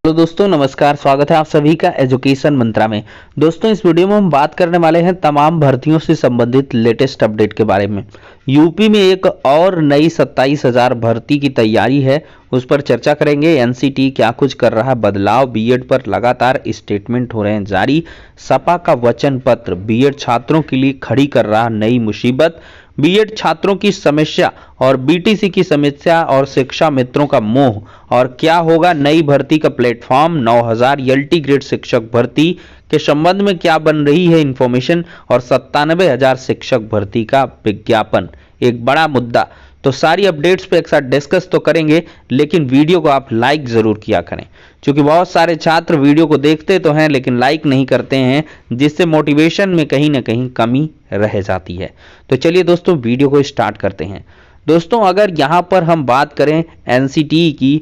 तो दोस्तों नमस्कार, स्वागत है आप सभी का एजुकेशन मंत्रा में। दोस्तों इस वीडियो में हम बात करने वाले हैं तमाम भर्तियों से संबंधित लेटेस्ट अपडेट के बारे में। यूपी में एक और नई 27,000 भर्ती की तैयारी है, उस पर चर्चा करेंगे। एनसीटी क्या कुछ कर रहा है बदलाव, बीएड पर लगातार स्टेटमेंट हो रहे हैं जारी, सपा का वचन पत्र बीएड छात्रों के लिए खड़ी कर रहा नई मुसीबत, बीएड छात्रों की समस्या और बीटीसी की समस्या और शिक्षा मित्रों का मोह, और क्या होगा नई भर्ती का प्लेटफॉर्म, 9000 एलटी ग्रेड शिक्षक भर्ती के संबंध में क्या बन रही है इंफॉर्मेशन, और 97,000 शिक्षक भर्ती का विज्ञापन, एक बड़ा मुद्दा। तो सारी अपडेट्स पे एक साथ डिस्कस तो करेंगे, लेकिन वीडियो को आप लाइक जरूर किया करें, क्योंकि बहुत सारे छात्र वीडियो को देखते तो हैं लेकिन लाइक नहीं करते हैं, जिससे मोटिवेशन में कहीं ना कहीं कमी रह जाती है। तो चलिए दोस्तों वीडियो को स्टार्ट करते हैं। दोस्तों अगर यहाँ पर हम बात करें एनसीटी की,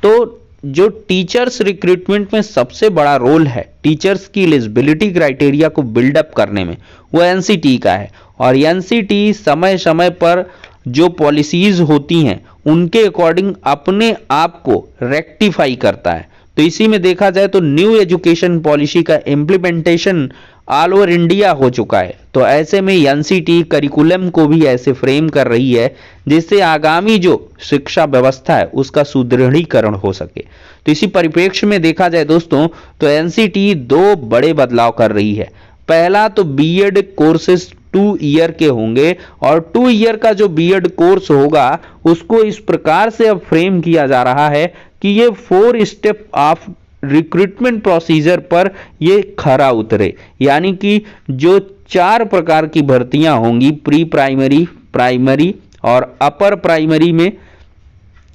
तो जो टीचर्स रिक्रूटमेंट में सबसे बड़ा रोल है टीचर्स की एलिजिबिलिटी क्राइटेरिया को बिल्डअप करने में, वो एनसीटी का है। और एनसीटी समय समय पर जो पॉलिसीज होती हैं उनके अकॉर्डिंग अपने आप को रेक्टिफाई करता है। तो इसी में देखा जाए तो न्यू एजुकेशन पॉलिसी का इम्प्लीमेंटेशन ऑल ओवर इंडिया हो चुका है। तो ऐसे में एनसीटी करिकुलम को भी ऐसे फ्रेम कर रही है जिससे आगामी जो शिक्षा व्यवस्था है उसका सुदृढ़ीकरण हो सके। तो इसी परिप्रेक्ष्य में देखा जाए दोस्तों, तो एनसीटी दो बड़े बदलाव कर रही है। पहला तो बीएड कोर्सेज 2 ईयर के होंगे, और 2 ईयर का जो बीएड कोर्स होगा उसको इस प्रकार से अब फ्रेम किया जा रहा है कि ये 4 स्टेप ऑफ रिक्रूटमेंट प्रोसीजर पर ये खरा उतरे। यानी कि जो 4 प्रकार की भर्तियां होंगी, प्री प्राइमरी, प्राइमरी और अपर प्राइमरी में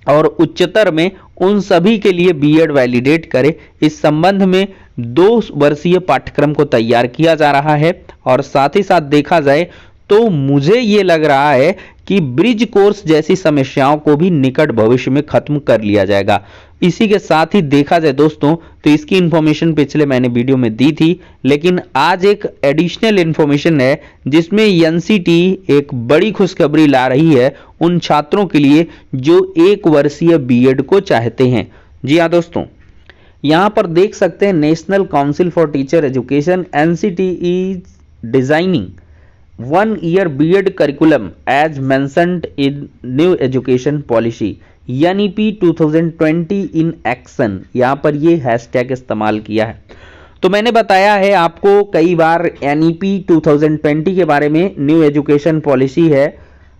और उच्चतर में, उन सभी के लिए बीएड वैलिडेट करे। इस संबंध में 2 वर्षीय पाठ्यक्रम को तैयार किया जा रहा है। और साथ ही साथ देखा जाए तो मुझे ये लग रहा है कि ब्रिज कोर्स जैसी समस्याओं को भी निकट भविष्य में खत्म कर लिया जाएगा। इसी के साथ ही देखा जाए दोस्तों, तो इसकी इंफॉर्मेशन पिछले मैंने वीडियो में दी थी, लेकिन आज एक एडिशनल इंफॉर्मेशन है जिसमें एनसीटी एक बड़ी खुशखबरी ला रही है उन छात्रों के लिए जो 1 वर्षीय बीएड को चाहते हैं। जी हाँ दोस्तों, यहां पर देख सकते हैं national council for teacher education NCT is designing 1 year BEd curriculum as mentioned in new education policy NEP 2020 in action। यहाँ पर ये हैशटैग इस्तेमाल किया है। तो मैंने बताया है आपको कई बार NEP 2020 के बारे में, न्यू एजुकेशन पॉलिसी है,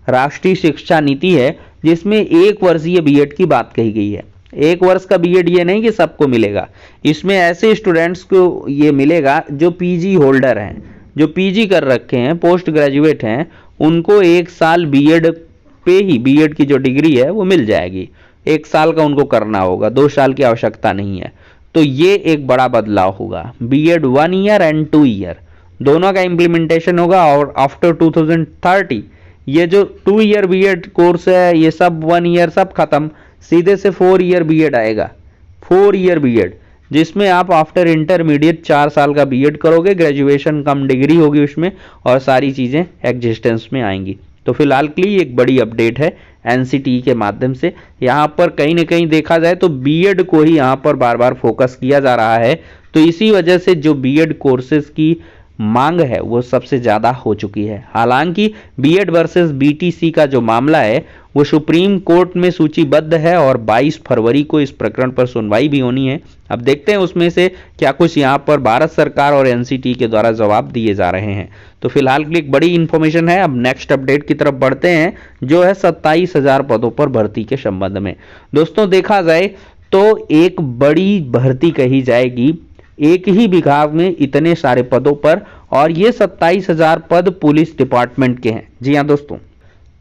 राष्ट्रीय शिक्षा नीति है, जिसमें 1 वर्षीय बीएड की बात कही गई है। 1 वर्ष का बीएड ये नहीं कि सबको मिलेगा, इसमें ऐसे स्टूडेंट्स को ये मिलेगा जो पीजी होल्डर हैं, जो पीजी कर रखे हैं, पोस्ट ग्रेजुएट हैं, उनको 1 साल बीएड पे ही बीएड की जो डिग्री है वो मिल जाएगी। 1 साल का उनको करना होगा, 2 साल की आवश्यकता नहीं है। तो ये एक बड़ा बदलाव होगा। बीएड 1 ईयर एंड 2 ईयर दोनों का इंप्लीमेंटेशन होगा। और आफ्टर 2030 ये जो 2 ईयर बीएड कोर्स है ये सब 1 ईयर सब खत्म, सीधे से 4 ईयर बीएड आएगा। 4 ईयर बीएड जिसमें आप आफ्टर इंटरमीडिएट 4 साल का बीएड करोगे, ग्रेजुएशन कम डिग्री होगी उसमें, और सारी चीज़ें एग्जिस्टेंस में आएंगी। तो फिलहाल के लिए एक बड़ी अपडेट है एनसीटी के माध्यम से। यहाँ पर कहीं ना कहीं देखा जाए तो बीएड को ही यहाँ पर बार बार फोकस किया जा रहा है। तो इसी वजह से जो बीएड कोर्सेज की मांग है वो सबसे ज़्यादा हो चुकी है। हालांकि बीएड वर्सेस बीटीसी का जो मामला है वो सुप्रीम कोर्ट में सूचीबद्ध है और 22 फरवरी को इस प्रकरण पर सुनवाई भी होनी है। अब देखते हैं उसमें से क्या कुछ यहाँ पर भारत सरकार और एनसीटी के द्वारा जवाब दिए जा रहे हैं। तो फिलहाल के लिए एक बड़ी इंफॉर्मेशन है। अब नेक्स्ट अपडेट की तरफ बढ़ते हैं, जो है 27,000 पदों पर भर्ती के संबंध में। दोस्तों देखा जाए तो एक बड़ी भर्ती कही जाएगी, एक ही विभाग में इतने सारे पदों पर, और ये 27,000 पद पुलिस डिपार्टमेंट के हैं। जी हाँ दोस्तों,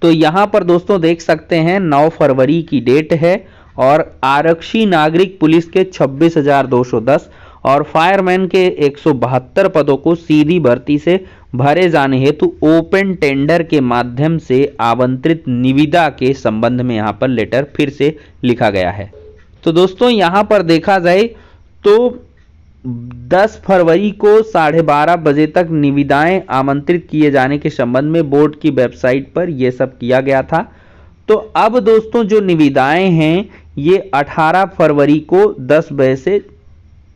तो यहाँ पर दोस्तों देख सकते हैं 9 फरवरी की डेट है, और आरक्षी नागरिक पुलिस के 26,210 और फायरमैन के 172 पदों को सीधी भर्ती से भरे जाने हेतु ओपन टेंडर के माध्यम से आवंटित निविदा के संबंध में यहाँ पर लेटर फिर से लिखा गया है। तो दोस्तों यहाँ पर देखा जाए तो 10 फरवरी को 12:30 बजे तक निविदाएं आमंत्रित किए जाने के संबंध में बोर्ड की वेबसाइट पर यह सब किया गया था। तो अब दोस्तों जो निविदाएं हैं ये 18 फरवरी को 10 बजे से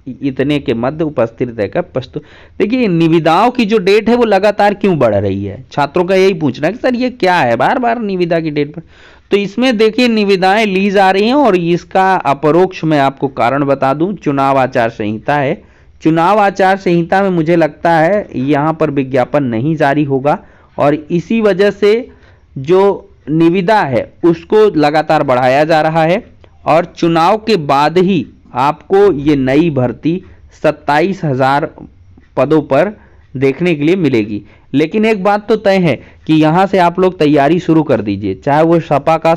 इतने के मध्य उपस्थित रहकर प्रस्तुत। देखिए निविदाओं की जो डेट है वो लगातार क्यों बढ़ रही है, छात्रों का यही पूछना है कि सर ये क्या है, बार बार निविदा की डेट पर। तो इसमें देखिए निविदाएं ली जा रही हैं और इसका अपरोक्ष मैं आपको कारण बता दूं, चुनाव आचार संहिता है। चुनाव आचार संहिता में मुझे लगता है यहाँ पर विज्ञापन नहीं जारी होगा और इसी वजह से जो निविदा है उसको लगातार बढ़ाया जा रहा है और चुनाव के बाद ही आपको ये नई भर्ती 27,000 पदों पर देखने के लिए मिलेगी। लेकिन एक बात तो तय है कि यहाँ से आप लोग तैयारी शुरू कर दीजिए, चाहे वो सपा का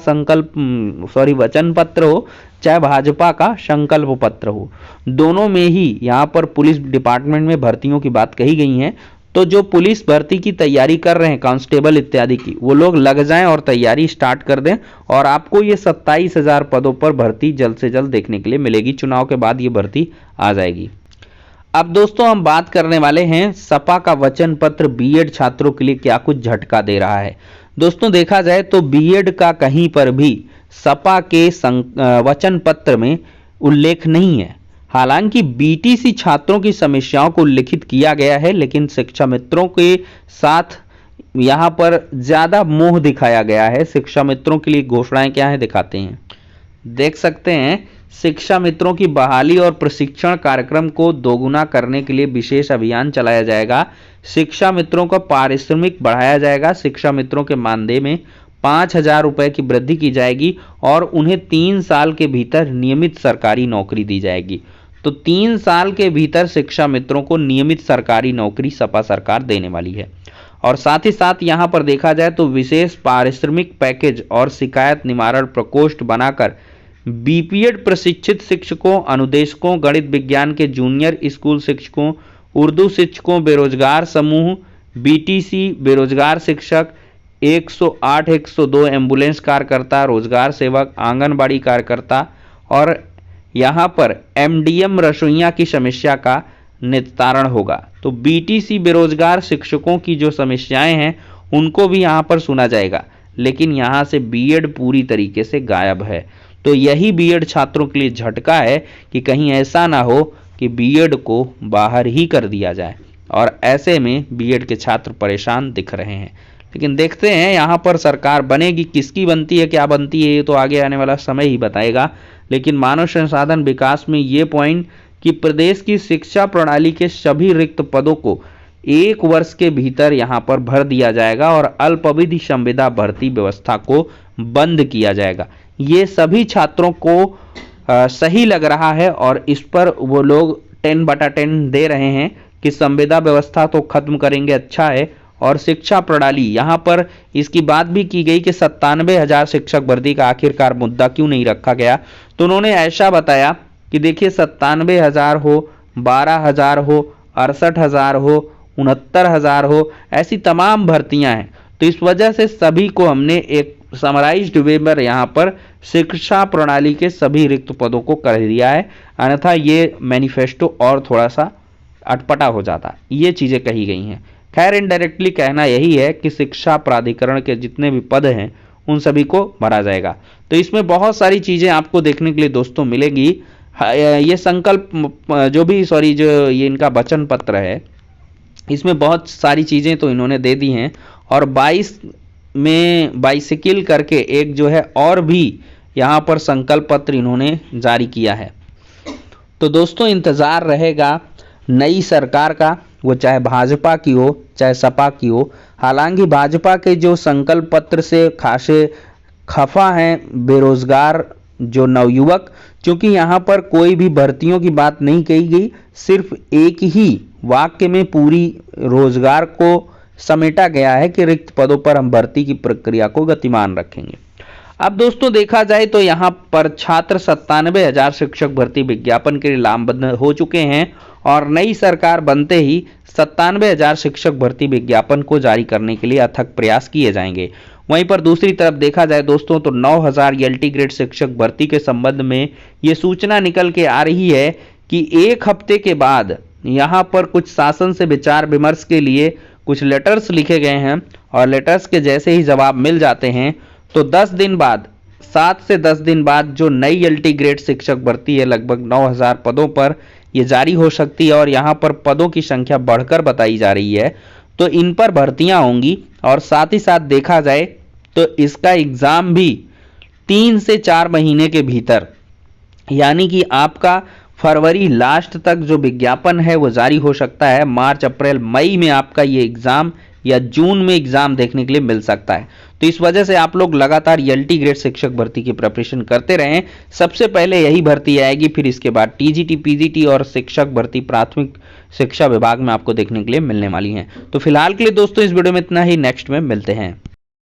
वचन पत्र हो, चाहे भाजपा का संकल्प पत्र हो, दोनों में ही यहाँ पर पुलिस डिपार्टमेंट में भर्तियों की बात कही गई है। तो जो पुलिस भर्ती की तैयारी कर रहे हैं, कांस्टेबल इत्यादि की, वो लोग लग जाएं और तैयारी स्टार्ट कर दें और आपको ये 27,000 पदों पर भर्ती जल्द से जल्द देखने के लिए मिलेगी। चुनाव के बाद ये भर्ती आ जाएगी। अब दोस्तों हम बात करने वाले हैं सपा का वचन पत्र बीएड छात्रों के लिए क्या कुछ झटका दे रहा है। दोस्तों देखा जाए तो बीएड का कहीं पर भी सपा के वचन पत्र में उल्लेख नहीं है। हालांकि बीटीसी छात्रों की समस्याओं को उल्लिखित किया गया है, लेकिन शिक्षा मित्रों के साथ यहाँ पर ज्यादा मोह दिखाया गया है। शिक्षा मित्रों के लिए घोषणाएं क्या है दिखाते हैं, देख सकते हैं। शिक्षा मित्रों की बहाली और प्रशिक्षण कार्यक्रम को दोगुना करने के लिए विशेष अभियान चलाया जाएगा। शिक्षा मित्रों का पारिश्रमिक बढ़ाया जाएगा। शिक्षा मित्रों के मानदेय में 5,000 रुपए की वृद्धि की जाएगी और उन्हें 3 साल के भीतर नियमित सरकारी नौकरी दी जाएगी। तो 3 साल के भीतर शिक्षा मित्रों को नियमित सरकारी नौकरी सपा सरकार देने वाली है। और साथ ही साथ यहाँ पर देखा जाए तो विशेष पारिश्रमिक पैकेज और शिकायत निवारण प्रकोष्ठ बनाकर बीपीएड प्रशिक्षित शिक्षकों, अनुदेशकों, गणित विज्ञान के जूनियर स्कूल शिक्षकों, उर्दू शिक्षकों, बेरोजगार समूह, बीटीसी, बेरोजगार शिक्षक, 108, 102 एम्बुलेंस कार्यकर्ता, रोजगार सेवक, आंगनबाड़ी कार्यकर्ता और यहाँ पर एमडीएम रसोइया की समस्या का निस्तारण होगा। तो बीटीसी बेरोजगार शिक्षकों की जो समस्याएं हैं उनको भी यहाँ पर सुना जाएगा, लेकिन यहाँ से बीएड पूरी तरीके से गायब है। तो यही बीएड छात्रों के लिए झटका है कि कहीं ऐसा ना हो कि बीएड को बाहर ही कर दिया जाए और ऐसे में बीएड के छात्र परेशान दिख रहे हैं। लेकिन देखते हैं यहाँ पर सरकार बनेगी, किसकी बनती है, क्या बनती है, ये तो आगे आने वाला समय ही बताएगा। लेकिन मानव संसाधन विकास में ये पॉइंट कि प्रदेश की शिक्षा प्रणाली के सभी रिक्त पदों को 1 वर्ष के भीतर यहाँ पर भर दिया जाएगा और अल्पावधि संविदा भर्ती व्यवस्था को बंद किया जाएगा। ये सभी छात्रों को सही लग रहा है और इस पर वो लोग 10/10 दे रहे हैं कि संविदा व्यवस्था तो खत्म करेंगे, अच्छा है। और शिक्षा प्रणाली यहाँ पर इसकी बात भी की गई कि 97,000 शिक्षक भर्ती का आखिरकार मुद्दा क्यों नहीं रखा गया। तो उन्होंने ऐसा बताया कि देखिए 97,000 हो, 12,000 हो, 68,000 हो, 69,000 हो, ऐसी तमाम भर्तियां हैं। तो इस वजह से सभी को हमने एक समराइज्ड वे में यहाँ पर शिक्षा प्रणाली के सभी रिक्त पदों को कर दिया है, अन्यथा ये मैनिफेस्टो और थोड़ा सा अटपटा हो जाता। ये चीज़ें कही गई हैं। खैर इनडायरेक्टली कहना यही है कि शिक्षा प्राधिकरण के जितने भी पद हैं उन सभी को भरा जाएगा। तो इसमें बहुत सारी चीज़ें आपको देखने के लिए दोस्तों मिलेगी। ये संकल्प जो ये इनका वचन पत्र है, इसमें बहुत सारी चीज़ें तो इन्होंने दे दी हैं और 22 में बाइसिकल करके एक जो है और भी यहाँ पर संकल्प पत्र इन्होंने जारी किया है। तो दोस्तों इंतज़ार रहेगा नई सरकार का, वो चाहे भाजपा की हो चाहे सपा की हो। हालांकि भाजपा के जो संकल्प पत्र से खासे खफा हैं बेरोजगार जो नवयुवक, क्योंकि यहाँ पर कोई भी भर्तियों की बात नहीं कही गई, सिर्फ एक ही वाक्य में पूरी रोजगार को समेटा गया है कि रिक्त पदों पर हम भर्ती की प्रक्रिया को गतिमान रखेंगे। अब दोस्तों देखा जाए तो यहाँ पर छात्र 97,000 शिक्षक भर्ती विज्ञापन के लिए लामबंद हो चुके हैं और नई सरकार बनते ही 97,000 शिक्षक भर्ती विज्ञापन को जारी करने के लिए अथक प्रयास किए जाएंगे। वहीं पर दूसरी तरफ देखा जाए दोस्तों तो 9,000 एलटी ग्रेड शिक्षक भर्ती के संबंध में ये सूचना निकल के आ रही है कि 1 हफ्ते के बाद यहाँ पर कुछ शासन से विचार विमर्श के लिए कुछ लेटर्स लिखे गए हैं और लेटर्स के जैसे ही जवाब मिल जाते हैं तो 10 दिन बाद 7 से 10 दिन बाद जो नई एलटी ग्रेड शिक्षक भर्ती है लगभग 9000 पदों पर ये जारी हो सकती है और यहाँ पर पदों की संख्या बढ़कर बताई जा रही है। तो इन पर भर्तियां होंगी और साथ ही साथ देखा जाए तो इसका एग्जाम भी 3 से 4 महीने के भीतर, यानी कि आपका फरवरी लास्ट तक जो विज्ञापन है वो जारी हो सकता है। मार्च अप्रैल मई में आपका ये एग्जाम या जून में एग्जाम देखने के लिए मिल सकता है। तो इस वजह से आप लोग लगातार एलटी ग्रेड शिक्षक भर्ती की प्रिपरेशन करते रहें। सबसे पहले यही भर्ती आएगी, फिर इसके बाद टीजीटी, पीजीटी और शिक्षक भर्ती प्राथमिक शिक्षा विभाग में आपको देखने के लिए मिलने वाली है। तो फिलहाल के लिए दोस्तों इस वीडियो में इतना ही, नेक्स्ट में मिलते हैं।